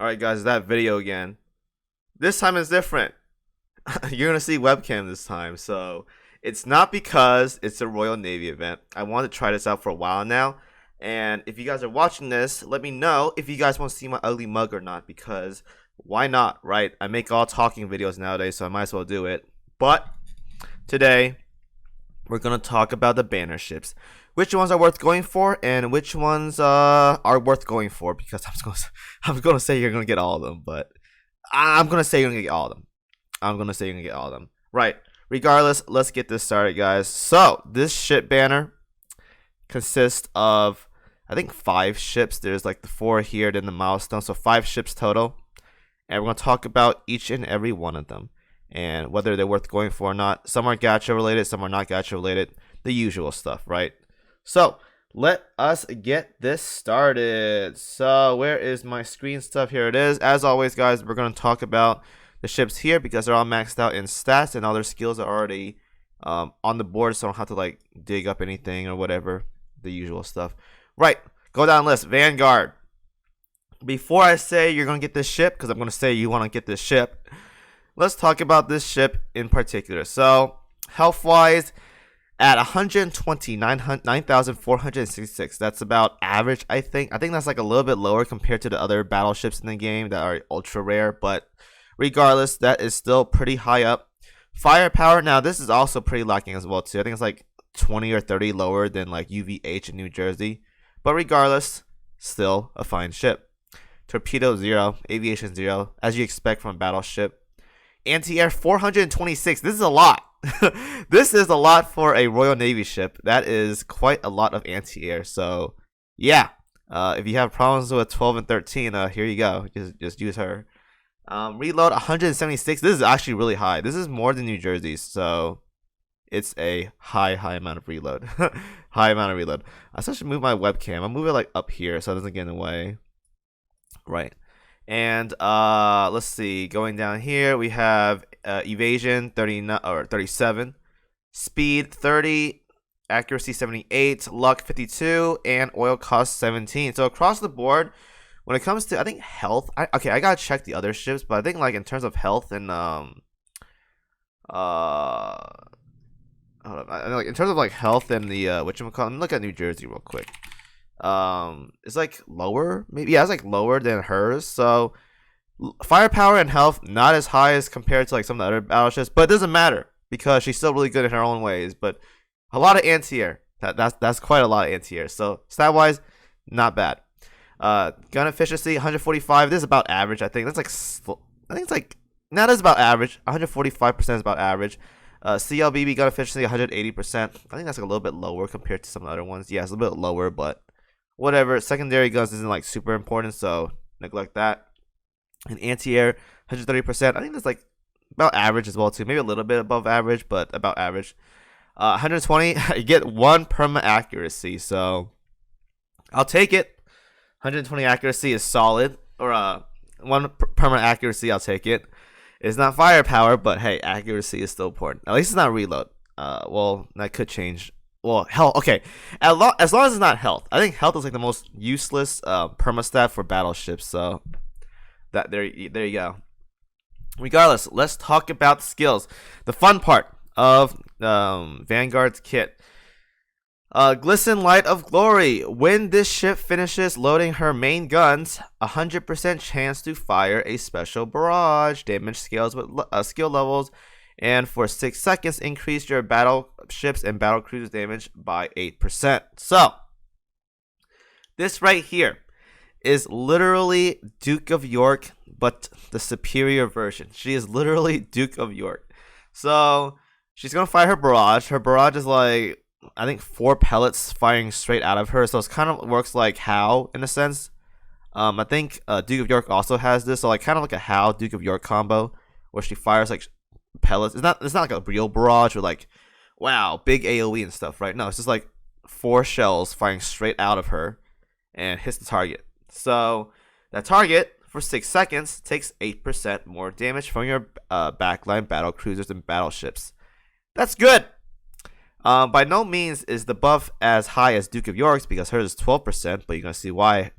Alright guys, that video again. This time is different. You're gonna see webcam this time, so it's not because it's a Royal Navy event. I wanted to try this out for a while now, and if you guys are watching this, let me know if you guys want to see my ugly mug or not, because why not, right? I make all talking videos nowadays, so I might as well do it. But today we're gonna talk about the banner ships, which ones are worth going for and which ones are worth going for, because I'm gonna say you're gonna get all of them, but I'm gonna say you're gonna get all of them. Right. Regardless, let's get this started, guys. So this ship banner consists of, I think, 5 ships. There's like the 4 here, then the milestone, so 5 ships total, and we're gonna talk about each and every one of them and whether they're worth going for or not. Some are gacha related, some are not gacha related, the usual stuff, right? So let us get this started. So where is my screen stuff? Here it is. As always, guys, we're going to talk about the ships here because they're all maxed out in stats and all their skills are already on the board, so I don't have to like dig up anything or whatever, the usual stuff. Right, go down the list. Vanguard. Before I say you're going to get this ship, because I'm going to say you want to get this ship, let's talk about this ship in particular. So health wise, at 9,466, that's about average, I think. I think that's like a little bit lower compared to the other battleships in the game that are ultra rare, but regardless, that is still pretty high up. Firepower, now this is also pretty lacking as well too. I think it's like 20 or 30 lower than like UVH in New Jersey, but regardless, still a fine ship. Torpedo 0, aviation 0, as you expect from a battleship. Anti-air 426, this is a lot. This is a lot for a Royal Navy ship. That is quite a lot of anti-air. So yeah, if you have problems with 12 and 13, here you go. Just use her. Reload 176. This is actually really high. This is more than New Jersey's, so it's a high amount of reload. High amount of reload. I still should move my webcam. I'll move it like up here so it doesn't get in the way. Right. And let's see, going down here we have evasion 39 or 37, speed 30, accuracy 78, luck 52, and oil cost 17. So across the board, when it comes to, I think, health, I gotta check the other ships, but I think like in terms of health and like in terms of like health and the whatchamacallit, look at New Jersey real quick. It's like lower, maybe. Yeah, it's like lower than hers. So firepower and health not as high as compared to like some of the other battleships, but it doesn't matter because she's still really good in her own ways. But a lot of anti-air, that's quite a lot of anti-air. So stat wise, not bad. Gun efficiency 145. This is about average. I think that's like, I think it's like, no, that's about average. 145% is about average. CLBB gun efficiency 180%. I think that's like a little bit lower compared to some of the other ones. Yeah, it's a little bit lower, but whatever. Secondary guns isn't like super important, so neglect that. And anti-air 130%. I think that's like about average as well too. Maybe a little bit above average, but about average. 120. You get 1 perma accuracy, so I'll take it. 120 accuracy is solid, or 1 perma accuracy. I'll take it. It's not firepower, but hey, accuracy is still important. At least it's not reload. Well, that could change. Well, health. Okay, as long as it's not health. I think health is like the most useless perma stat for battleships. So that there you go. Regardless, let's talk about skills. The fun part of Vanguard's kit. Glisten Light of Glory. When this ship finishes loading her main guns, 100% chance to fire a special barrage. Damage scales with skill levels, and for 6 seconds, increase your battleships and battle cruisers damage by 8%. So, this right here is literally Duke of York, but the superior version. She is literally Duke of York. So, she's gonna fire her barrage. Her barrage is like, I think 4 pellets firing straight out of her, so it kind of works like How in a sense. I think Duke of York also has this, so like kind of like a How Duke of York combo where she fires like pellets. It's not like a real barrage with like, wow, big AOE and stuff, right? No, it's just like 4 shells firing straight out of her and hits the target. So that target for 6 seconds takes 8% more damage from your backline battle cruisers and battleships. That's good. By no means is the buff as high as Duke of York's because hers is 12%, but you're going to see why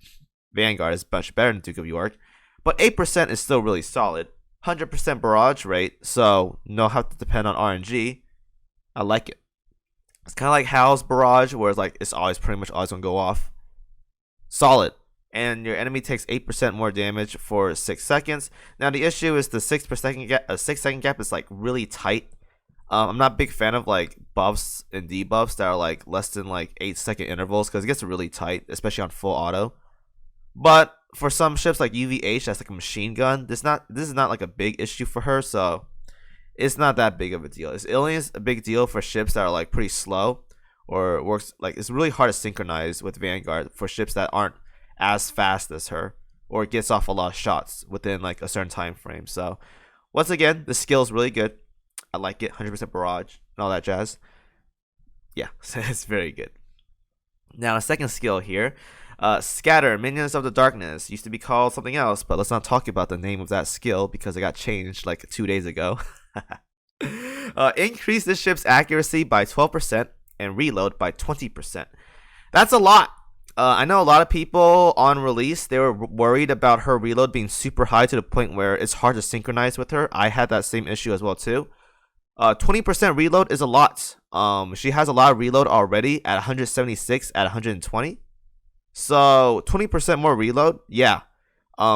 Vanguard is much better than Duke of York. but 8% is still really solid. 100% barrage rate, so no have to depend on RNG. I like it. It's kind of like Hal's barrage, where it's like it's always pretty much always gonna go off. Solid. And your enemy takes 8% more damage for 6 seconds. Now the issue is the 6% gap. A 6-second gap is like really tight. I'm not a big fan of like buffs and debuffs that are like less than like 8-second intervals, because it gets really tight, especially on full auto. But for some ships like UVH, that's like a machine gun. This is not like a big issue for her, so it's not that big of a deal. It's only a big deal for ships that are like pretty slow, or works like it's really hard to synchronize with Vanguard for ships that aren't as fast as her, or gets off a lot of shots within like a certain time frame. So once again, the skill is really good. I like it. 100% barrage and all that jazz. Yeah, it's very good. Now, a second skill here. Scatter, Minions of the Darkness. Used to be called something else, but let's not talk about the name of that skill because it got changed like 2 days ago. Increase the ship's accuracy by 12% and reload by 20%. That's a lot. I know a lot of people on release, they were worried about her reload being super high to the point where it's hard to synchronize with her. I had that same issue as well too. 20% reload is a lot. She has a lot of reload already at 176 at 120. So 20% more reload, yeah.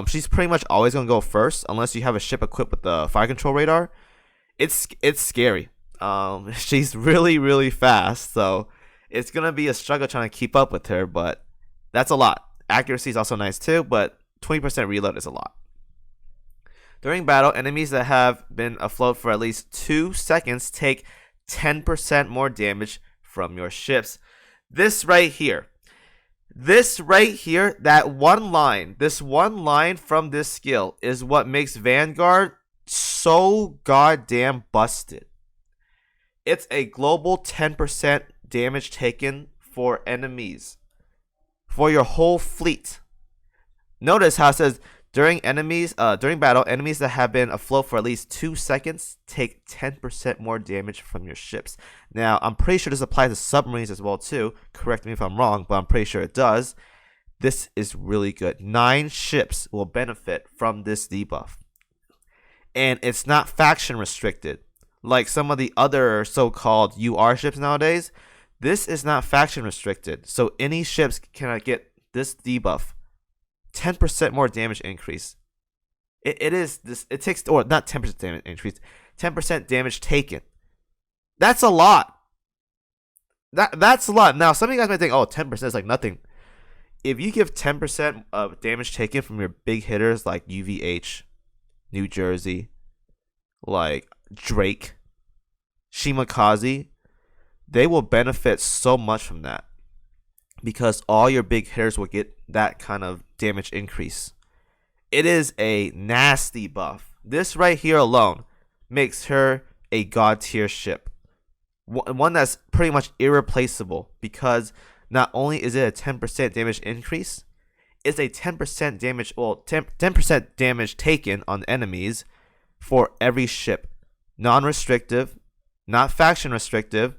She's pretty much always gonna go first unless you have a ship equipped with the fire control radar. It's scary. She's really fast, so it's gonna be a struggle trying to keep up with her, but that's a lot. Accuracy is also nice too, but 20% reload is a lot. During battle, enemies that have been afloat for at least 2 seconds take 10% more damage from your ships. This right here, that one line, this one line from this skill is what makes Vanguard so goddamn busted. It's a global 10% damage taken for enemies, for your whole fleet. Notice how it says during battle, enemies that have been afloat for at least 2 seconds take 10% more damage from your ships. Now, I'm pretty sure this applies to submarines as well too. Correct me if I'm wrong, but I'm pretty sure it does. This is really good. 9 ships will benefit from this debuff. And it's not faction restricted like some of the other so-called UR ships nowadays. This is not faction restricted, so any ships can get this debuff. 10% more damage increase. It takes, or not 10% damage increase, 10% damage taken. That's a lot. That's a lot. Now, some of you guys might think, oh, 10% is like nothing. If you give 10% of damage taken from your big hitters like UVH, New Jersey, like Drake, KimoCheese, they will benefit so much from that, because all your big hitters will get that kind of damage increase. It is a nasty buff. This right here alone makes her a god tier ship. One that's pretty much irreplaceable, because not only is it a 10% damage increase, it's a 10% damage, 10% damage taken on enemies for every ship. Non-restrictive, not faction restrictive.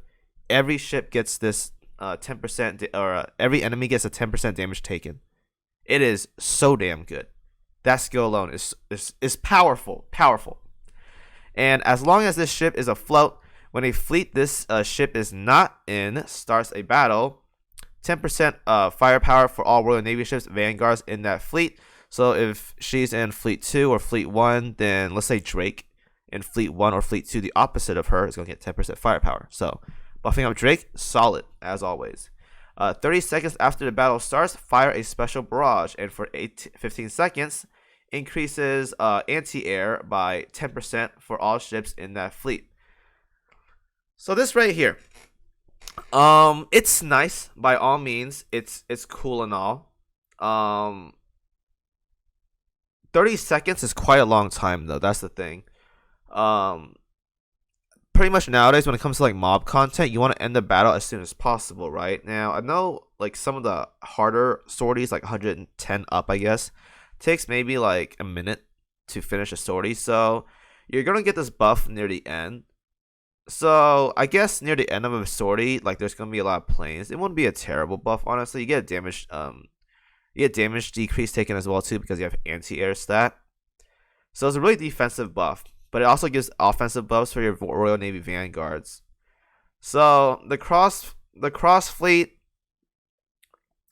Every ship gets this 10%, or every enemy gets a 10% damage taken. It is so damn good. That skill alone is powerful. And as long as this ship is afloat, when a fleet this ship is not in starts a battle, 10% firepower for all Royal Navy ships, Vanguards in that fleet. So if she's in Fleet 2 or Fleet 1, then let's say Drake in Fleet 1 or Fleet 2, the opposite of her, is going to get 10% firepower. So buffing up Drake, solid, as always. 30 seconds after the battle starts, fire a special barrage. And for 15 seconds, increases anti-air by 10% for all ships in that fleet. So this right here, it's nice by all means. It's cool and all. 30 seconds is quite a long time though. That's the thing. Pretty much nowadays when it comes to like mob content, you want to end the battle as soon as possible, right? Now I know like some of the harder sorties, like 110 up, I guess, takes maybe like a minute to finish a sortie. So you're gonna get this buff near the end. So I guess near the end of a sortie, like there's gonna be a lot of planes. It wouldn't be a terrible buff, honestly. You get a damage You get damage decrease taken as well too because you have anti-air stat. So it's a really defensive buff, but it also gives offensive buffs for your Royal Navy Vanguards. So the cross fleet,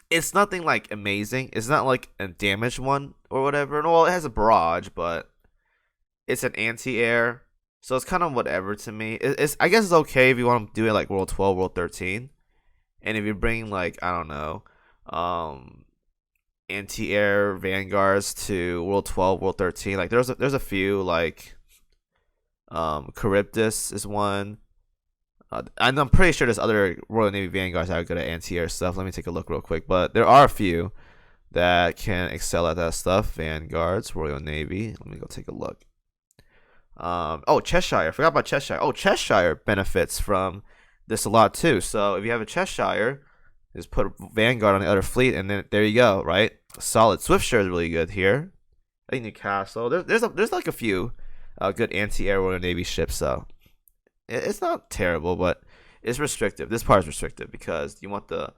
it's nothing like amazing. It's not like a damaged one or whatever. Well, it has a barrage, but it's an anti-air, so it's kind of whatever to me. I guess it's okay if you want to do it like World 12, World 13, and if you're bringing like I don't know, anti-air Vanguards to World 12, World 13. Like there's a few like Charybdis is one. And I'm pretty sure there's other Royal Navy Vanguards that are good at anti-air stuff. Let me take a look real quick. But there are a few that can excel at that stuff. Vanguards, Royal Navy. Let me go take a look. Oh, Cheshire. I forgot about Cheshire. Oh, Cheshire benefits from this a lot too. So if you have a Cheshire, just put Vanguard on the other fleet, and then there you go, right? Solid. Swiftsure is really good here. I think Newcastle. There's like a few good anti-air Royal Navy ships. So it's not terrible, but it's restrictive. This part is restrictive because you want the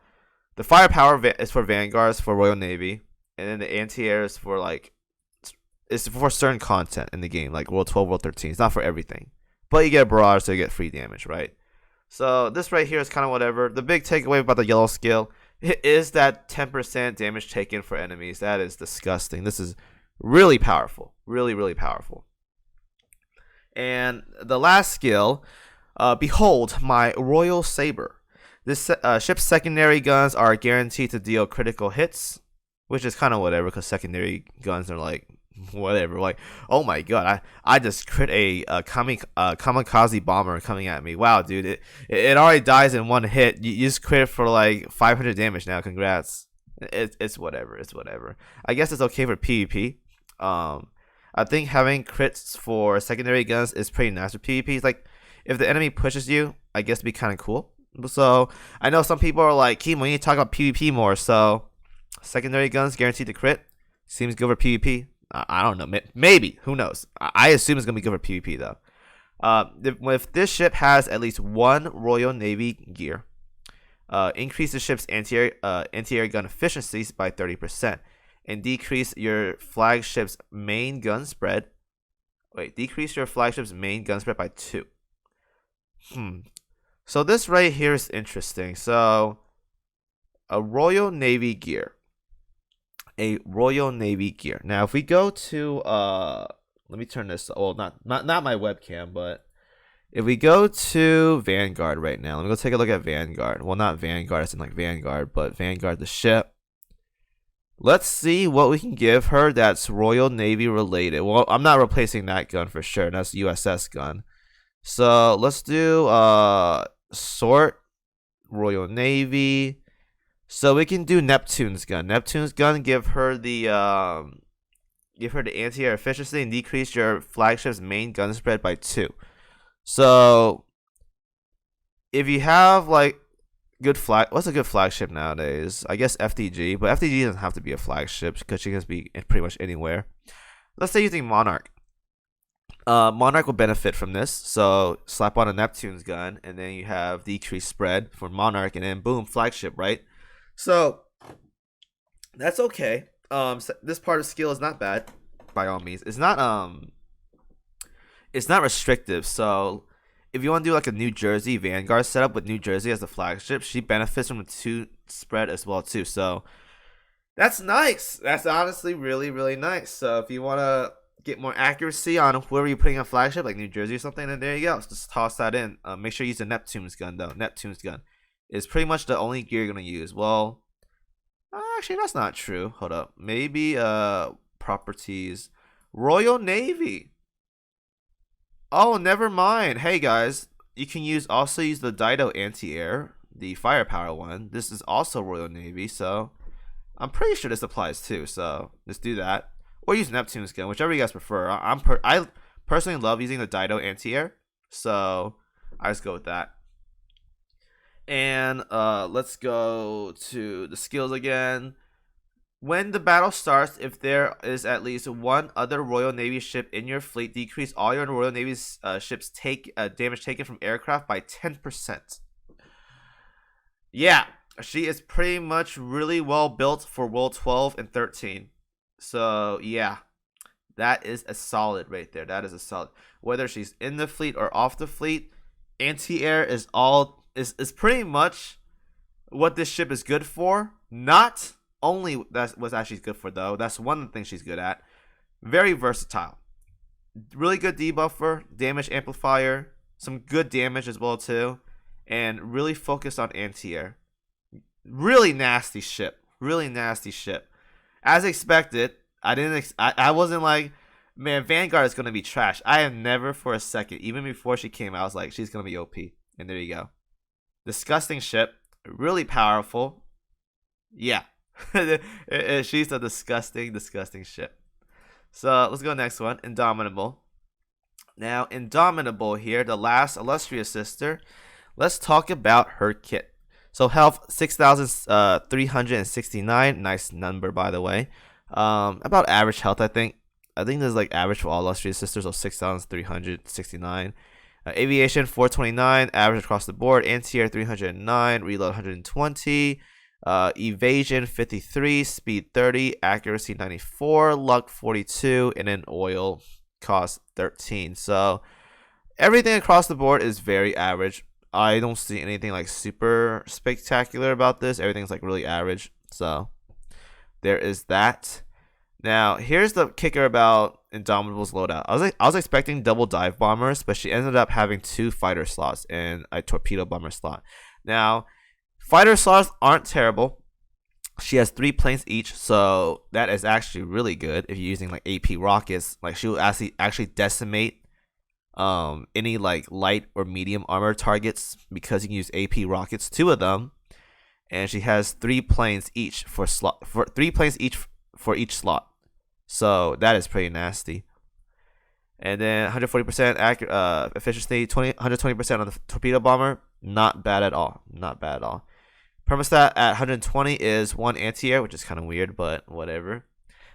firepower is for Vanguards for Royal Navy, and then the anti-air is for like it's for certain content in the game, like World 12, World 13. It's not for everything, but you get a barrage, so you get free damage, right? So this right here is kind of whatever. The big takeaway about the yellow skill is that 10% damage taken for enemies. That is disgusting. This is really powerful, really powerful. And the last skill, behold my Royal Saber. This ship's secondary guns are guaranteed to deal critical hits, which is kind of whatever because secondary guns are like whatever. Like, oh my god, I just crit a kamikaze bomber coming at me. Wow, dude, it already dies in one hit. You just crit for like 500 damage now. Congrats. It's whatever. It's whatever. I guess it's okay for PvP. I think having crits for secondary guns is pretty nice for PvP. It's like if the enemy pushes you, I guess it'd be kind of cool. So I know some people are like, Kimo, you need to talk about PvP more. So secondary guns guaranteed to crit seems good for PvP. I don't know, maybe, who knows. I assume it's gonna be good for PvP though. If this ship has at least one Royal Navy gear, increase the ship's anti-air gun efficiencies by 30%, and decrease your flagship's main gun spread. Decrease your flagship's main gun spread by 2. So this right here is interesting. So a Royal Navy gear. A Royal Navy gear. Now, if we go to let me turn this. Well, not my webcam, but if we go to Vanguard right now, let me go take a look at Vanguard. Well, not Vanguard, it's in like Vanguard, but Vanguard the ship. Let's see what we can give her that's Royal Navy related. Well, I'm not replacing that gun for sure. That's USS gun. So let's do sort Royal Navy. So we can do Neptune's gun. Neptune's gun give her the anti-air efficiency and decrease your flagship's main gun spread by 2. So if you have like what's a good flagship nowadays? I guess FDG, but FDG doesn't have to be a flagship because she can be pretty much anywhere. Let's say using Monarch. Monarch will benefit from this. So slap on a Neptune's gun, and then you have decreased spread for Monarch, and then boom, flagship, right? So that's okay. So this part of skill is not bad by all means. It's not restrictive. So if you want to do like a New Jersey Vanguard setup with New Jersey as the flagship, she benefits from a 2 spread as well too. So that's nice. That's honestly really nice. So if you want to get more accuracy on whoever you're putting on flagship, like New Jersey or something, then there you go. Just toss that in. Make sure you use the Neptune's gun though. Neptune's gun is pretty much the only gear you're gonna use. Well, actually that's not true. Hold up. Maybe properties. Royal Navy. Oh, never mind. Hey guys, you can also use the Dido anti-air, the firepower one. This is also Royal Navy, so I'm pretty sure this applies too. So let's do that, or use Neptune's gun, whichever you guys prefer. I personally love using the Dido anti-air, so I just go with that. And let's go to the skills again. When the battle starts, if there is at least one other Royal Navy ship in your fleet, decrease all your Royal Navy's ships damage taken from aircraft by 10%. Yeah, she is pretty much really well built for World 12 and 13. So yeah, that is a solid right there. That is a solid. Whether she's in the fleet or off the fleet, anti-air is pretty much what this ship is good for. Not only that's what she's good for though. That's one thing she's good at. Very versatile. Really good debuffer, damage amplifier, some good damage as well too, and really focused on anti-air. Really nasty ship. Really nasty ship. As expected, I wasn't like, man, Vanguard is gonna be trash. I have never for a second, even before she came out, I was like, she's gonna be OP. And there you go. Disgusting ship. Really powerful. Yeah. She's a disgusting ship. So let's go next one. Indomitable. Now, Indomitable here, the last illustrious sister. Let's talk about her kit. So health 6,369. Nice number, by the way. About average health, I think. I think this is like average for all illustrious sisters, so 6,369. Aviation 429, average across the board. Anti-air 309, reload 120. Evasion 53, speed 30, accuracy 94, luck 42, and then oil cost 13. So everything across the board is very average. I don't see anything like super spectacular about this. Everything's like really average. So there is that. Now here's the kicker about Indomitable's loadout. I was expecting double dive bombers, but she ended up having 2 fighter slots and a torpedo bomber slot. Now fighter slots aren't terrible. She has 3 planes each, so that is actually really good if you're using like AP rockets. Like she will actually decimate any like light or medium armor targets because you can use AP rockets, 2 of them, and she has 3 planes each for each slot. So that is pretty nasty. And then 140% efficiency, 120% on the torpedo bomber. Not bad at all. Not bad at all. Permastat at 120 is 1 anti-air, which is kind of weird, but whatever.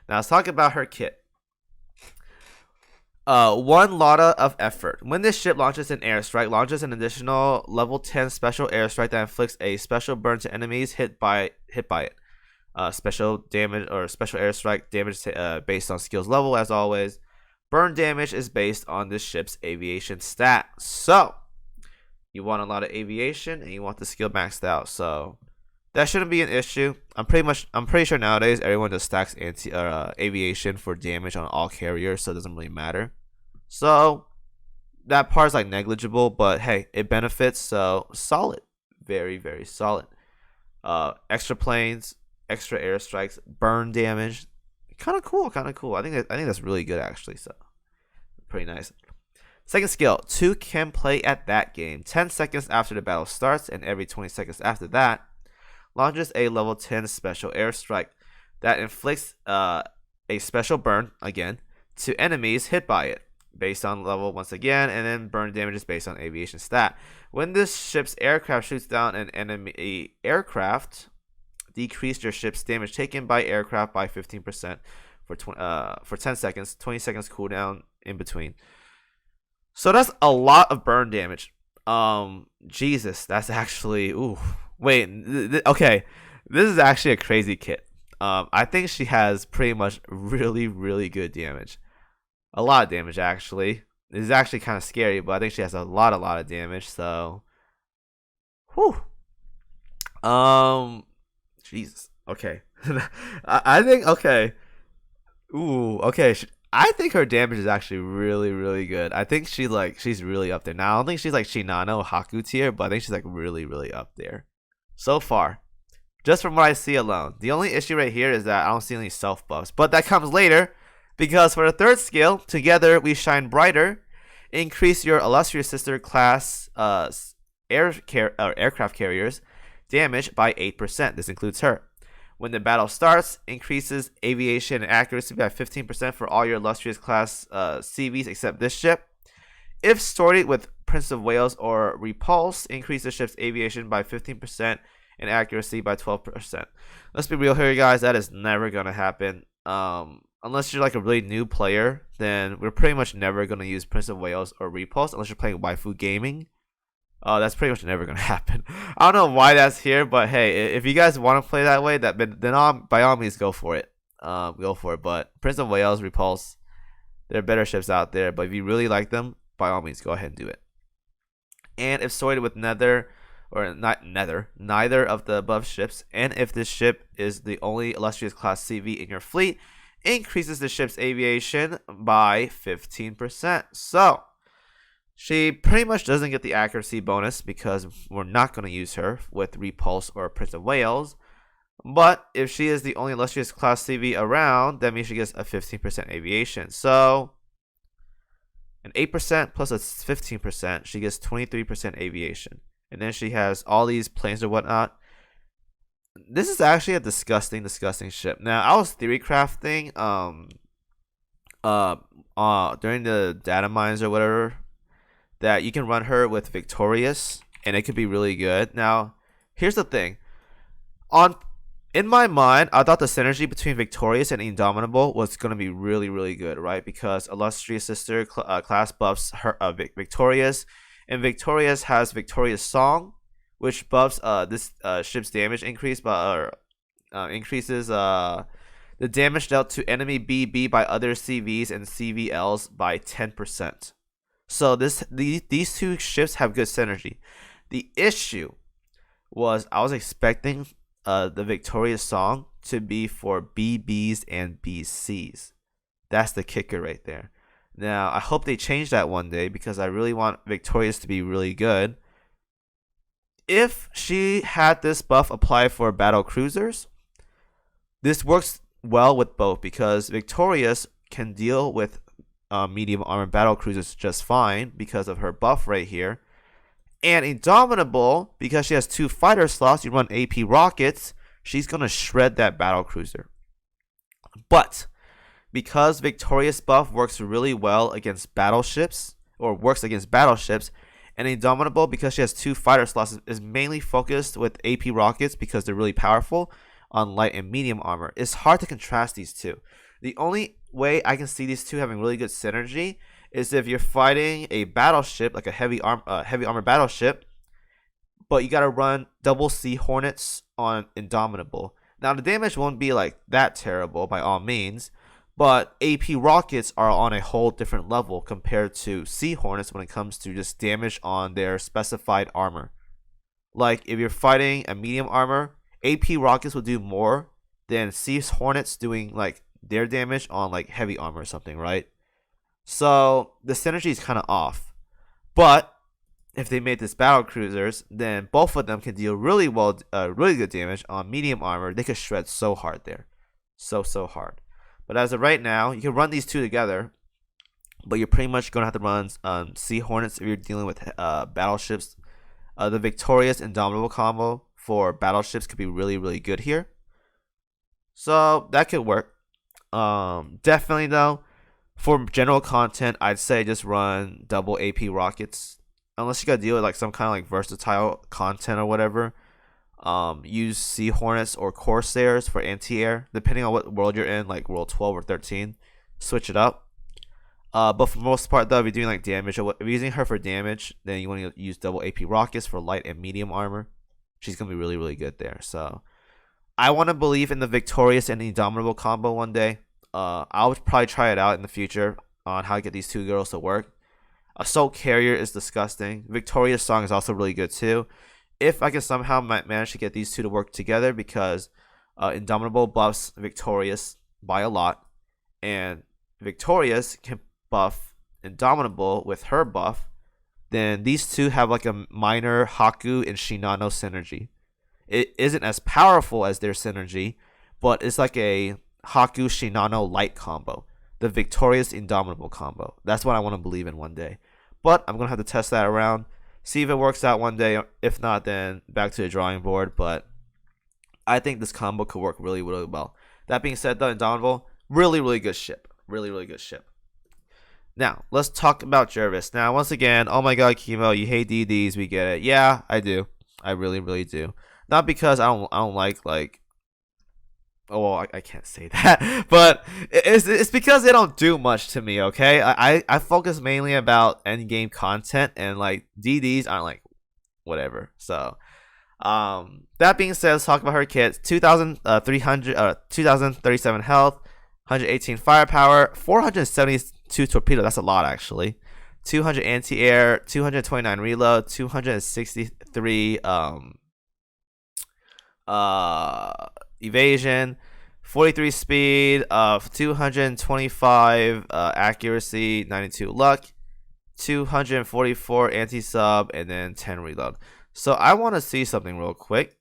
Now let's talk about her kit. 1 Lotta of effort. When this ship launches an airstrike, launches an additional level 10 special airstrike that inflicts a special burn to enemies hit by it. Special damage or special airstrike damage based on skills level, as always. Burn damage is based on this ship's aviation stat. So you want a lot of aviation and you want the skill maxed out. So that shouldn't be an issue. I'm pretty sure nowadays everyone just stacks aviation for damage on all carriers, so it doesn't really matter. So that part's like negligible, but hey, it benefits. So solid, very very solid. Extra planes, extra airstrikes, burn damage, kind of cool. I think that's really good actually. So pretty nice. Second skill, 2 can play at that game. 10 seconds after the battle starts and every 20 seconds after that, launches a level 10 special airstrike that inflicts a special burn, again, to enemies hit by it, based on level once again, and then burn damage is based on aviation stat. When this ship's aircraft shoots down an enemy aircraft, decrease your ship's damage taken by aircraft by 15% for 10 seconds, 20 seconds cooldown in between. So that's a lot of burn damage. Jesus, that's actually, ooh. Wait, okay. This is actually a crazy kit. I think she has pretty much really, really good damage. A lot of damage, actually. This is actually kind of scary, but I think she has a lot of damage, so. Whew. Jesus. Okay. I think, okay. Ooh, okay. I think her damage is actually really, really good. I think she's really up there. Now, I don't think she's like Shinano or Haku tier, but I think she's like really, really up there. So far. Just from what I see alone. The only issue right here is that I don't see any self buffs. But that comes later. Because for the 3rd skill, together we shine brighter. Increase your illustrious sister class aircraft carriers damage by 8%. This includes her. When the battle starts, increases aviation and accuracy by 15% for all your illustrious class CVs except this ship. If sorted with Prince of Wales or Repulse, increase the ship's aviation by 15% and accuracy by 12%. Let's be real here, guys. That is never going to happen. Unless you're like a really new player, then we're pretty much never going to use Prince of Wales or Repulse unless you're playing Waifu Gaming. That's pretty much never gonna happen. I don't know why that's here, but hey, if you guys want to play that way, by all means go for it. Go for it. But Prince of Wales, Repulse, there are better ships out there. But if you really like them, by all means go ahead and do it. And if sorted with neither of the above ships, and if this ship is the only illustrious class CV in your fleet, increases the ship's aviation by 15%. So she pretty much doesn't get the accuracy bonus because we're not going to use her with Repulse or Prince of Wales. But if she is the only illustrious class CV around, that means she gets a 15% aviation. So an 8% plus a 15%, she gets 23% aviation. And then she has all these planes or whatnot. This is actually a disgusting ship. Now, I was theory crafting during the data mines or whatever, that you can run her with Victorious and it could be really good. Now, here's the thing. In my mind, I thought the synergy between Victorious and Indomitable was going to be really, really good, right? Because Illustrious Sister class buffs her Victorious, and Victorious has Victorious Song, which buffs this ship's damage increase, but increases the damage dealt to enemy BB by other CVs and CVLs by 10%. So these two ships have good synergy. The issue was I was expecting the Victorious Song to be for BBs and BCs. That's the kicker right there. Now, I hope they change that one day because I really want Victorious to be really good. If she had this buff apply for battle cruisers, this works well with both because Victorious can deal with medium armor battle cruisers just fine because of her buff right here. And Indomitable, because she has 2 fighter slots, you run AP rockets, she's going to shred that battle cruiser. But because Victorious buff works really well against battleships, and Indomitable, because she has 2 fighter slots, is mainly focused with AP rockets because they're really powerful on light and medium armor. It's hard to contrast these two. The only way I can see these two having really good synergy is if you're fighting a battleship, like a heavy armor battleship, but you gotta run double Sea Hornets on Indomitable. Now the damage won't be like that terrible by all means, but AP rockets are on a whole different level compared to Sea Hornets when it comes to just damage on their specified armor. Like if you're fighting a medium armor, AP rockets will do more than Sea Hornets doing like their damage on like heavy armor or something, right? So the synergy is kind of off. But if they made this battle cruisers, then both of them can deal really good damage on medium armor. They could shred so hard there, so hard. But as of right now, you can run these two together, but you're pretty much gonna have to run Sea Hornets if you're dealing with battleships. The Victorious Indomitable combo for battleships could be really good here, so that could work. Definitely though, for general content, I'd say just run double AP rockets. Unless you gotta deal with like some kind of like versatile content or whatever. Use Sea Hornets or Corsairs for anti-air, depending on what world you're in, like world 12 or 13. Switch it up. But for the most part though, if you're doing like damage, or if you're using her for damage, then you want to use double AP rockets for light and medium armor. She's gonna be really good there. So I want to believe in the Victorious and Indomitable combo one day. I'll probably try it out in the future on how to get these two girls to work. Assault Carrier is disgusting. Victorious Song is also really good too. If I can somehow manage to get these two to work together, because Indomitable buffs Victorious by a lot, and Victorious can buff Indomitable with her buff, then these two have like a minor Haku and Shinano synergy. It isn't as powerful as their synergy, but it's like a Haku Shinano light combo. The Victorious Indomitable combo. That's what I want to believe in one day. But I'm going to have to test that around, see if it works out one day. If not, then back to the drawing board. But I think this combo could work really well. That being said though, Indomitable, really good ship. Really good ship. Now, let's talk about Jervis. Now, once again, oh my god, Kimo, you hate DDs, we get it. Yeah, I do. I really do. Not because I don't like oh, well, I can't say that, but it's because they don't do much to me. Okay, I focus mainly about end game content, and like DDs aren't like whatever. So that being said, let's talk about her kits. 2037 health, 118 firepower, 472 torpedo. That's a lot actually. 200 anti-air, 229 reload, 263 evasion, 43 speed, 225 accuracy, 92 luck, 244 anti-sub, and then 10 reload. So I want to see something real quick.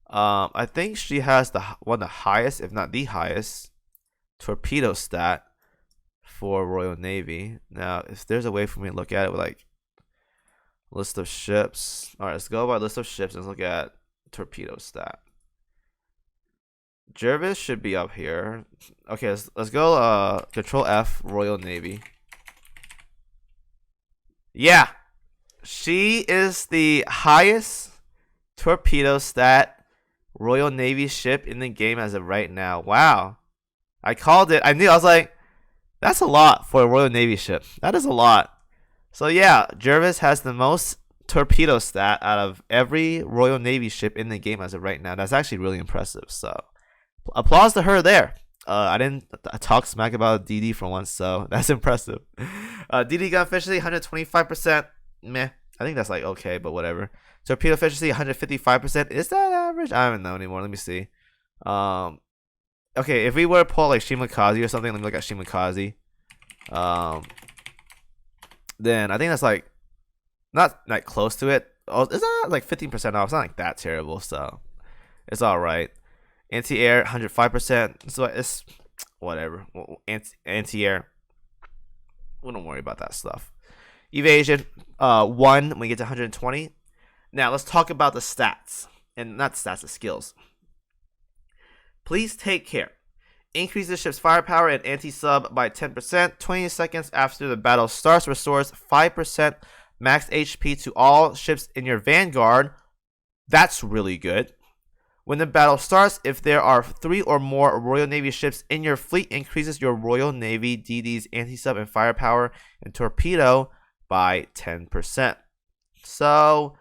I think she has one of the highest, if not the highest, torpedo stat for Royal Navy. Now, if there's a way for me to look at it with like list of ships. All right, let's go by list of ships and look at torpedo stat. Jervis should be up here. Okay, let's go Control F, Royal Navy. Yeah, she is the highest torpedo stat Royal Navy ship in the game as of right now. Wow, I called it. I knew. I was like, that's a lot for a Royal Navy ship. That is a lot. So yeah, Jervis has the most torpedo stat out of every Royal Navy ship in the game as of right now. That's actually really impressive. So applause to her there. I didn't talk smack about DD for once, so that's impressive. DD gun efficiency 125%. Meh. I think that's like okay, but whatever. Torpedo efficiency 155%. Is that average? I don't know anymore. Let me see. Okay, if we were to pull like KimoCheese or something, let me look at KimoCheese. Then I think that's like not like close to it. Oh, is that like 15% off? It's not like that terrible, so it's all right. Anti-air 105%. So it's whatever. Anti-air. We don't worry about that stuff. Evasion 1 when we get to 120. Now let's talk about the stats, and not stats, the skills. Please take care. Increase the ship's firepower and anti-sub by 10%. 20 seconds after the battle starts. Restores 5% max HP to all ships in your Vanguard. That's really good. When the battle starts, if there are 3 or more Royal Navy ships in your fleet, increases your Royal Navy DD's anti-sub and firepower and torpedo by 10%. So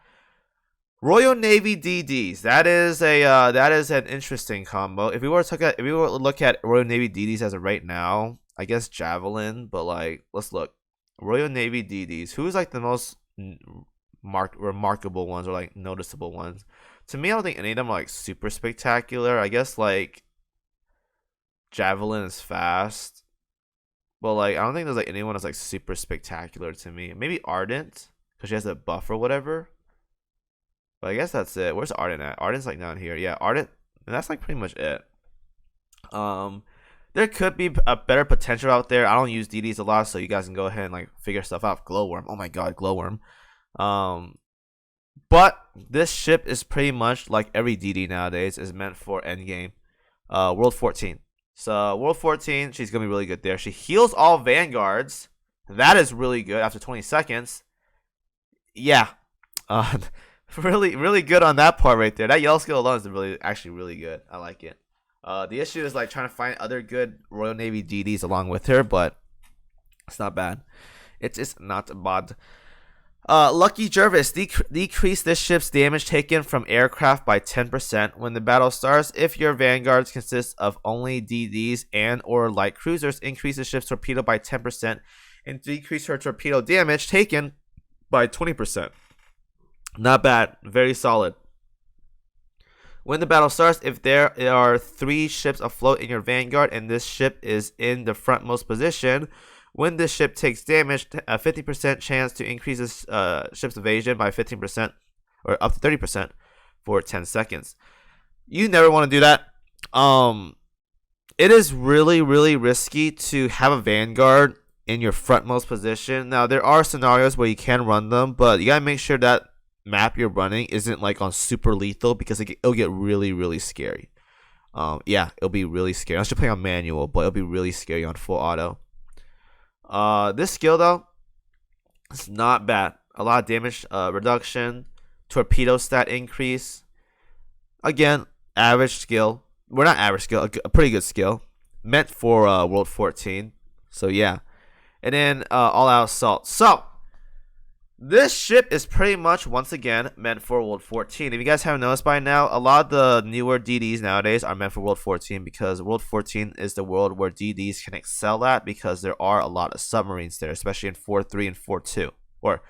Royal Navy DDs, that is an interesting combo. If we were to look at Royal Navy DDs as of right now, I guess Javelin, but like let's look. Royal Navy DDs, who's like the most remarkable ones or like noticeable ones? To me, I don't think any of them are like super spectacular. I guess like Javelin is fast, but like I don't think there's like anyone that's like super spectacular to me. Maybe Ardent, because she has a buff or whatever. But I guess that's it. Where's Ardent at? Ardent's like down here. Yeah, Ardent, and that's like pretty much it. There could be a better potential out there. I don't use DDs a lot, so you guys can go ahead and like figure stuff out. Glowworm. Oh my god, Glowworm. But this ship is pretty much like every DD nowadays is meant for endgame. World 14. So World 14, she's gonna be really good there. She heals all Vanguards. That is really good after 20 seconds. Yeah. Really good on that part right there. That yellow skill alone is actually really good. I like it. The issue is like trying to find other good Royal Navy DDs along with her, but it's not bad. It's not bad. Lucky Jervis, decrease this ship's damage taken from aircraft by 10% when the battle starts. If your Vanguards consist of only DDs and or light cruisers, increase the ship's torpedo by 10% and decrease her torpedo damage taken by 20%. Not bad. Very solid. When the battle starts, if there are 3 ships afloat in your Vanguard and this ship is in the frontmost position, when this ship takes damage, a 50% chance to increase this ship's evasion by 15% or up to 30% for 10 seconds. You never want to do that. It is really risky to have a Vanguard in your frontmost position. Now, there are scenarios where you can run them, but you got to make sure that map you're running isn't like on super lethal, because it'll get really scary. Yeah, it'll be really scary. I should play on manual, but it'll be really scary on full auto. This skill though, it's not bad. A lot of damage reduction, torpedo stat increase. Again, average skill. We're not average skill, a pretty good skill. Meant for World 14. So yeah. And then all out assault. So This ship is pretty much, once again, meant for World 14. If you guys haven't noticed by now, a lot of the newer DDs nowadays are meant for World 14 because World 14 is the world where DDs can excel at because there are a lot of submarines there, especially in 4.3 and 4.2. Or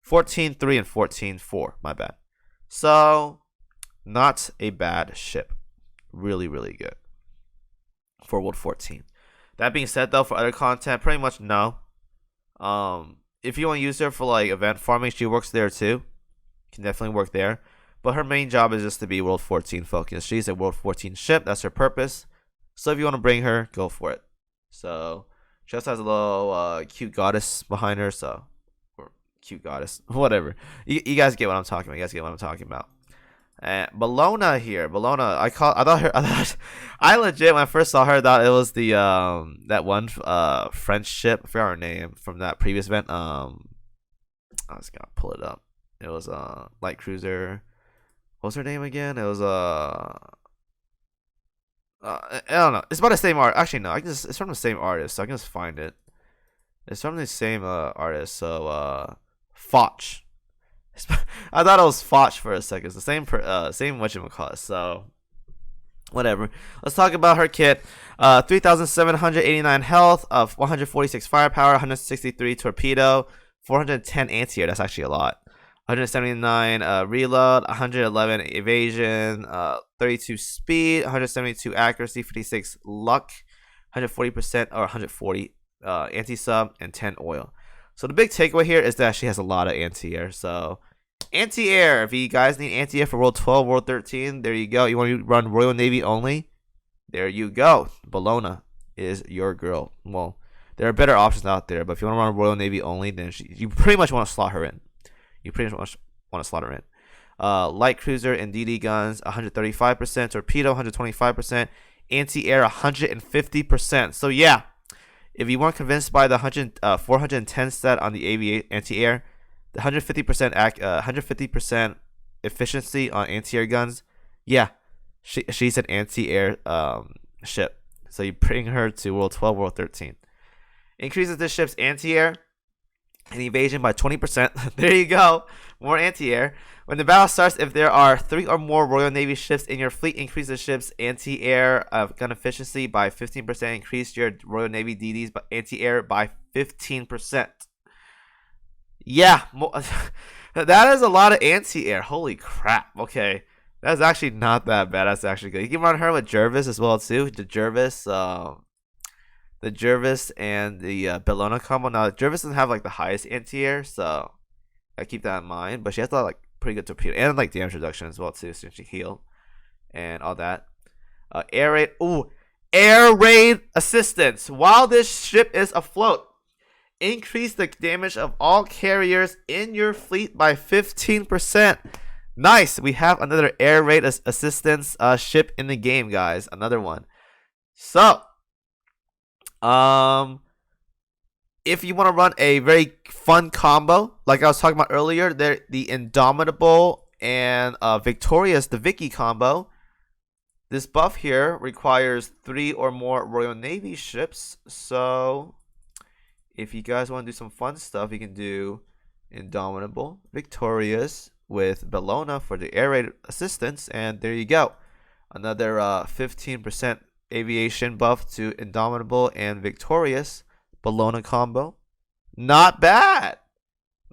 14.3 and 14.4, my bad. So, not a bad ship. Really, really good for World 14. That being said, though, for other content, pretty much no. If you want to use her for like event farming, she works there too. Can definitely work there. But her main job is just to be World 14 focused. She's a World 14 ship. That's her purpose. So if you want to bring her, go for it. So she also has a little cute goddess behind her. So, or cute goddess, whatever. You guys get what I'm talking about. You guys get what I'm talking about. Bellona here. Bellona. I legit, when I first saw her, thought it was the that one French ship. I forgot her name from that previous event. I was gonna pull it up. It was light cruiser. What was her name again? It was I don't know. It's about the same art. Actually, no. It's from the same artist, so I can just find it. It's from the same artist. So Foch. I thought it was Foch for a second. It's the same same whatchamacallit. So whatever. Let's talk about her kit. 3,789 health, 146 firepower, 163 torpedo, 410 anti-air. That's actually a lot. 179 reload, 111 evasion, 32 speed, 172 accuracy, 56 luck, 140% or 140 anti-sub, and 10 oil. So the big takeaway here is that she has a lot of anti-air. So anti-air, if you guys need anti-air for World 12, World 13, there you go. You want to run Royal Navy only? There you go. Bellona is your girl. Well, there are better options out there, but if you want to run Royal Navy only, then you pretty much want to slot her in. You pretty much want to slot her in. Light cruiser and DD guns, 135%. Torpedo, 125%. Anti-air, 150%. So yeah. If you weren't convinced by the 410 stat on the anti-air, the 150% efficiency on anti-air guns, yeah, she's an anti-air ship. So you bring her to World 12, World 13. Increases this ship's anti-air and evasion by 20%. There you go, more anti-air. When the battle starts, if there are 3 or more Royal Navy ships in your fleet, increase the ship's anti-air gun efficiency by 15%. Increase your Royal Navy DDs by anti-air by 15%. Yeah, that is a lot of anti-air. Holy crap. Okay, that's actually not that bad. That's actually good. You can run her with Jervis as well too. The Jervis and the Bellona combo. Now Jervis doesn't have like the highest anti-air, so I keep that in mind. But she has a lot, like, pretty good torpedo and like damage reduction as well too, since she heal and all that. Air raid. Ooh, air raid assistance. While this ship is afloat, increase the damage of all carriers in your fleet by 15%. Nice. We have another air raid assistance ship in the game, guys. Another one. So, if you want to run a very fun combo, like I was talking about earlier, the Indomitable and Victorious, the Vicky combo. This buff here requires 3 or more Royal Navy ships. So if you guys want to do some fun stuff, you can do Indomitable, Victorious with Bellona for the air raid assistance, and there you go. Another 15% aviation buff to Indomitable and Victorious. Bellona combo. Not bad.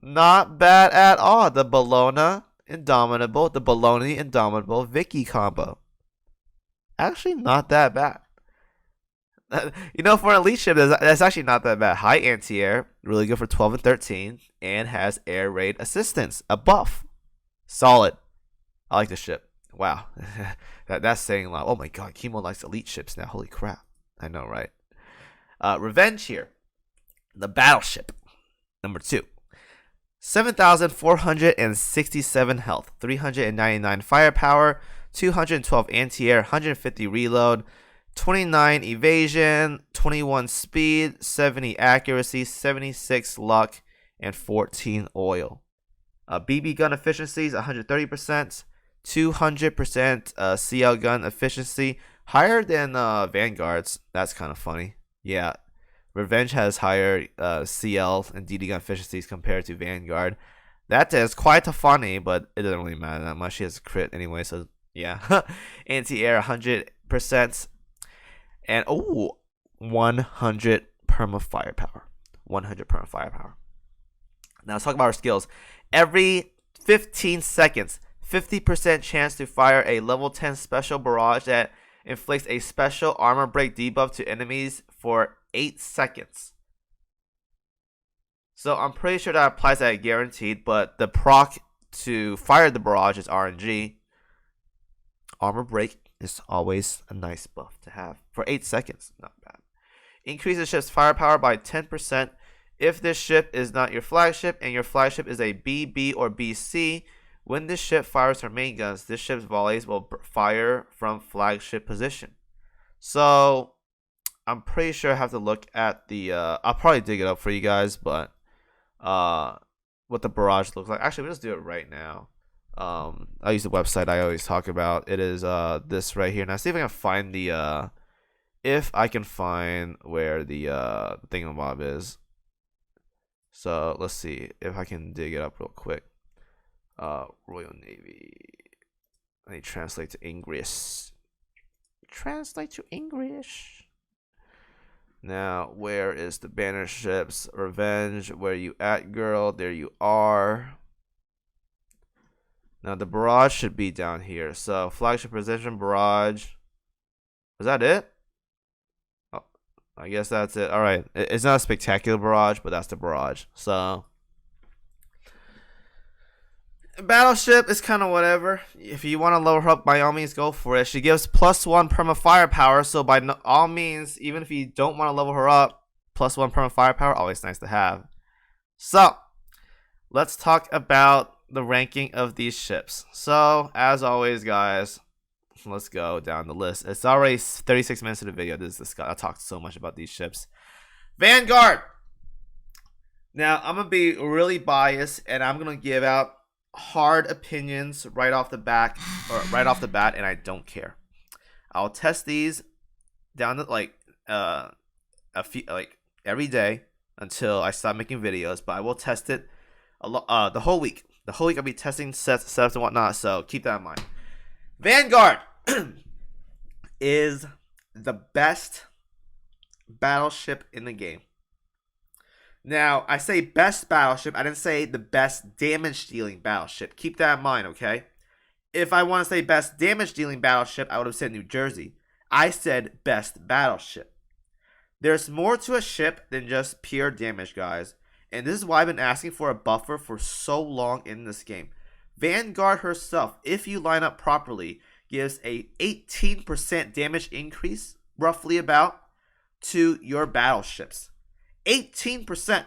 Not bad at all. The Bellona Indomitable, the Bellona Indomitable Vicky combo. Actually, not that bad. You know, for an elite ship, that's actually not that bad. High anti-air, really good for 12 and 13, and has air raid assistance, a buff. Solid. I like this ship. Wow. That's saying a lot. Oh my god, Kimo likes elite ships now. Holy crap. I know, right? Revenge here. The battleship. Number 2. 7,467 health, 399 firepower, 212 anti-air, 150 reload, 29 evasion, 21 speed, 70 accuracy, 76 luck, and 14 oil. BB gun efficiencies 130%, 200% CL gun efficiency, higher than Vanguard's. That's kind of funny. Yeah, Revenge has higher CL and DD gun efficiencies compared to Vanguard. That is quite funny, but it doesn't really matter that much. She has a crit anyway, so yeah. Anti-air 100%. And 100 perma firepower. 100 perma firepower. Now let's talk about our skills. Every 15 seconds, 50% chance to fire a level 10 special barrage that inflicts a special armor break debuff to enemies for 8 seconds. So I'm pretty sure that applies at guaranteed, but the proc to fire the barrage is RNG. Armor break is always a nice buff to have for 8 seconds. Not bad. Increase the ship's firepower by 10%. If this ship is not your flagship and your flagship is a BB or BC, when this ship fires her main guns, this ship's volleys will fire from flagship position. So I'm pretty sure I have to look at the I'll probably dig it up for you guys, but what the barrage looks like. Actually, we'll just do it right now. I'll use the website I always talk about. It is this right here. Now see if I can find the if I can find where the thingamabob is. So let's see if I can dig it up real quick. Royal Navy. I need to translate to English. Translate to English. Now, where is the banner ships? Revenge, where you at, girl? There you are. Now, the barrage should be down here. So, flagship position, barrage. Is that it? Oh, I guess that's it. All right. It's not a spectacular barrage, but that's the barrage. So, battleship is kind of whatever. If you want to lower her up, by all means, go for it. She gives +1 perma firepower, so by all means, even if you don't want to level her up, +1 perma firepower, always nice to have. So, let's talk about the ranking of these ships. So, as always, guys, let's go down the list. It's already 36 minutes of the video. This is disgusting. I talked so much about these ships. Vanguard. Now, I'm going to be really biased, and I'm going to give out hard opinions right off the bat, and I don't care. I'll test these down to every day until I stop making videos, but I will test it the whole week. The whole week I'll be testing setups and whatnot, so keep that in mind. Vanguard is the best battleship in the game. Now, I say best battleship. I didn't say the best damage-dealing battleship. Keep that in mind, okay? If I want to say best damage-dealing battleship, I would have said New Jersey. I said best battleship. There's more to a ship than just pure damage, guys. And this is why I've been asking for a buffer for so long in this game. Vanguard herself, if you line up properly, gives a 18% damage increase, roughly about, to your battleships. 18%.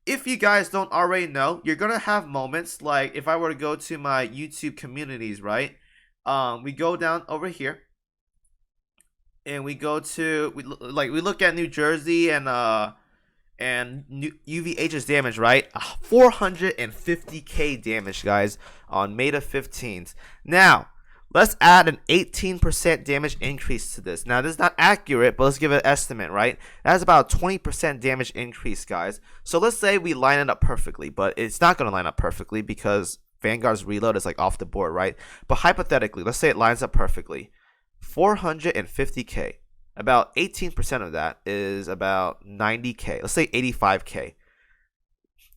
If you guys don't already know, you're going to have moments like if I were to go to my YouTube communities, right? We go down over here and we go to we look at New Jersey and UVH's damage, right? 450k damage, guys, on Meta 15s. Now, let's add an 18% damage increase to this. Now, this is not accurate, but let's give it an estimate, right? That's about a 20% damage increase, guys. So let's say we line it up perfectly, but it's not going to line up perfectly because Vanguard's reload is like off the board, right? But hypothetically, let's say it lines up perfectly. 450k. About 18% of that is about 90k. Let's say 85k.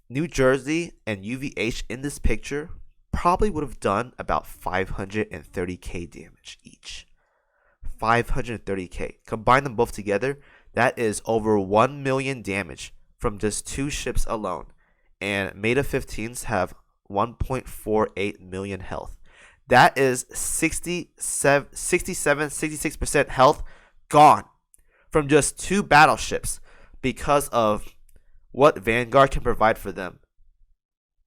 New Jersey and UVH in this picture probably would have done about 530k damage each. 530k. Combine them both together, that is over 1 million damage from just two ships alone. And Meta 15s have 1.48 million health. That is 66% health gone from just two battleships because of what Vanguard can provide for them.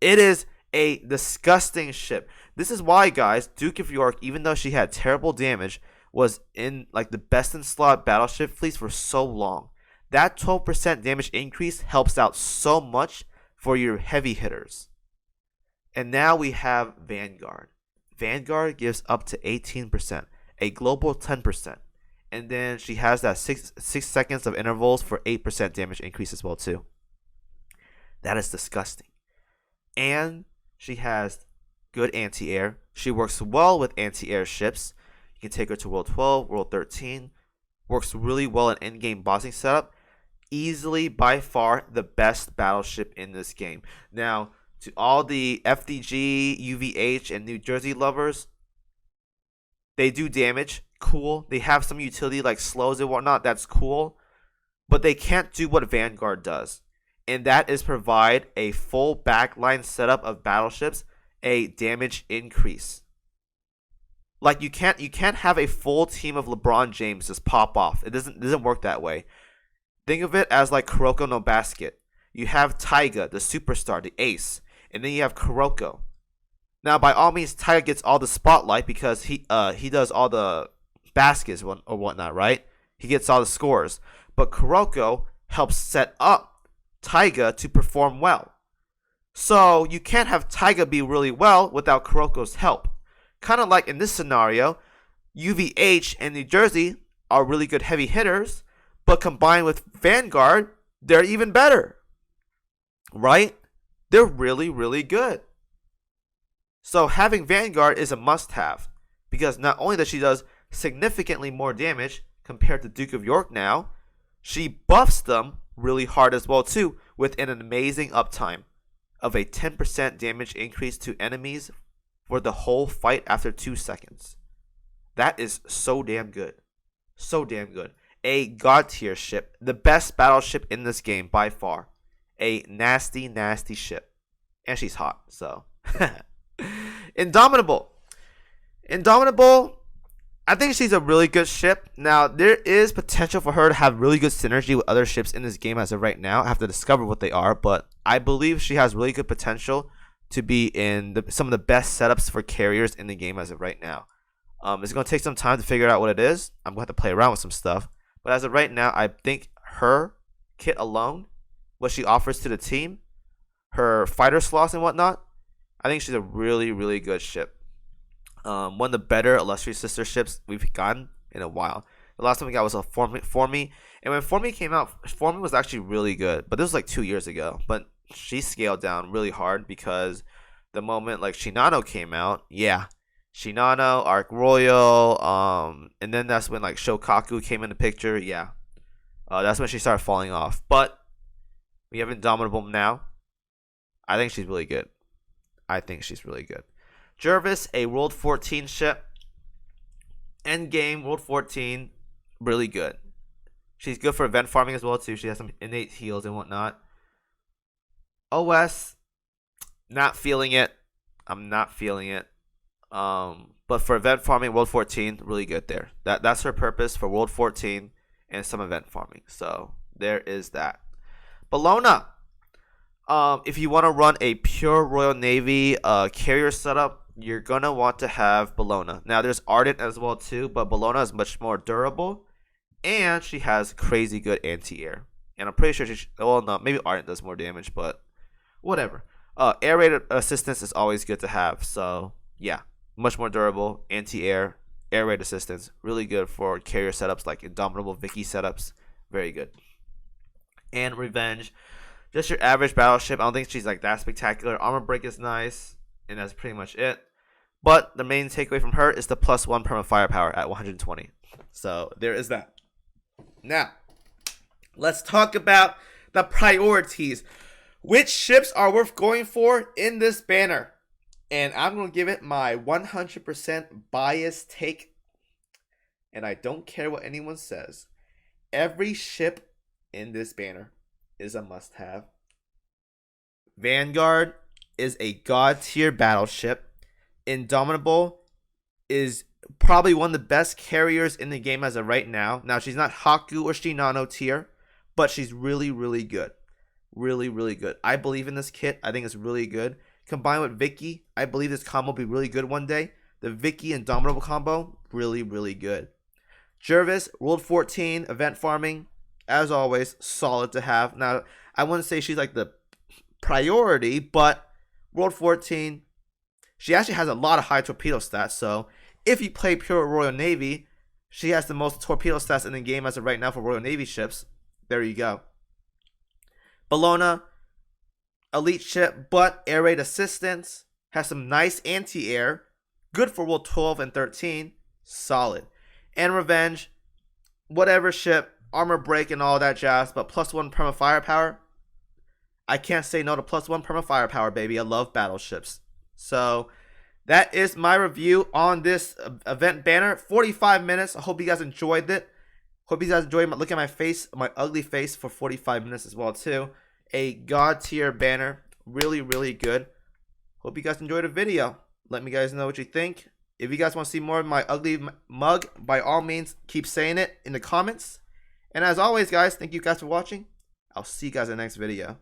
It is a disgusting ship. This is why, guys, Duke of York, even though she had terrible damage, was in like the best in slot battleship fleets for so long. That 12% damage increase helps out so much for your heavy hitters. And now we have Vanguard. Vanguard gives up to 18%, a global 10%. And then she has that 6 seconds of intervals for 8% damage increase as well too. That is disgusting. and she has good anti-air. She works well with anti-air ships. You can take her to World 12, World 13. Works really well in in-game bossing setup. Easily, by far, the best battleship in this game. Now, to all the FDG, UVH, and New Jersey lovers, they do damage. Cool. They have some utility like slows and whatnot. That's cool. But they can't do what Vanguard does. And that is provide a full backline setup of battleships, a damage increase. Like you can't have a full team of LeBron James just pop off. It doesn't work that way. Think of it as like Kuroko no Basket. You have Taiga, the superstar, the ace, and then you have Kuroko. Now, by all means, Taiga gets all the spotlight because he does all the baskets or whatnot, right? He gets all the scores. But Kuroko helps set up Taiga to perform well. So you can't have Taiga be really well without Kuroko's help. Kind of like in this scenario, UVH and New Jersey are really good heavy hitters, but combined with Vanguard, they're even better. Right? They're really, really good. So having Vanguard is a must-have, because not only does she does significantly more damage compared to Duke of York now, she buffs them really hard as well too, with an amazing uptime of a 10% damage increase to enemies for the whole fight after 2 seconds. That is so damn good. So damn good. A god tier ship. The best battleship in this game by far. A nasty, nasty ship. And she's hot, so. Indomitable. Indomitable, I think she's a really good ship. Now, there is potential for her to have really good synergy with other ships in this game as of right now. I have to discover what they are, but I believe she has really good potential to be in some of the best setups for carriers in the game as of right now. It's going to take some time to figure out what it is. I'm going to have to play around with some stuff. But as of right now, I think her kit alone, what she offers to the team, her fighter slots and whatnot, I think she's a really, really good ship. One of the better illustrious sister ships we've gotten in a while. The last time we got was a Formi. And when Formi came out, Formi was actually really good. But this was like 2 years ago. But she scaled down really hard because the moment like Shinano came out, yeah. Shinano, Arc Royal, and then that's when like Shokaku came in the picture, yeah. That's when she started falling off. But we have Indomitable now. I think she's really good. Jervis, a World 14 ship. Endgame, World 14, really good. She's good for event farming as well too. She has some innate heals and whatnot. OS, not feeling it. I'm not feeling it. But for event farming, World 14, really good there. That's her purpose for World 14 and some event farming. So there is that. Bellona. If you want to run a pure Royal Navy carrier setup, you're gonna want to have Bellona. Now there's Ardent as well too, but Bellona is much more durable, and she has crazy good anti-air. And I'm pretty sure well, no, maybe Ardent does more damage, but whatever. Air raid assistance is always good to have. So yeah, much more durable, anti-air, air raid assistance, really good for carrier setups like Indomitable Vicky setups. Very good. And Revenge, just your average battleship. I don't think she's like that spectacular. Armor break is nice, and that's pretty much it. But the main takeaway from her is the +1 perma firepower at 120. So there is that. Now, let's talk about the priorities. Which ships are worth going for in this banner? And I'm going to give it my 100% biased take. And I don't care what anyone says. Every ship in this banner is a must-have. Vanguard is a god tier battleship. Indomitable is probably one of the best carriers in the game as of right now. Now, she's not Haku or Shinano tier, but she's really, really good. Really, really good. I believe in this kit. I think it's really good. Combined with Vicky, I believe this combo will be really good one day. The Vicky Indomitable combo, really, really good. Jervis, World 14, event farming, as always, solid to have. Now, I wouldn't say she's like the priority, but World 14, she actually has a lot of high torpedo stats. So if you play pure Royal Navy, she has the most torpedo stats in the game as of right now for Royal Navy ships. There you go. Bellona, elite ship, but air raid assistance, has some nice anti-air, good for World 12 and 13, solid. And Revenge, whatever ship, armor break and all that jazz, but +1 perma firepower. I can't say no to +1 perma firepower, baby. I love battleships. So that is my review on this event banner. 45 minutes. I hope you guys enjoyed it. Hope you guys enjoyed looking at my face, my ugly face for 45 minutes as well too. A god tier banner. Really, really good. Hope you guys enjoyed the video. Let me guys know what you think. If you guys want to see more of my ugly mug, by all means, keep saying it in the comments. And as always, guys, thank you guys for watching. I'll see you guys in the next video.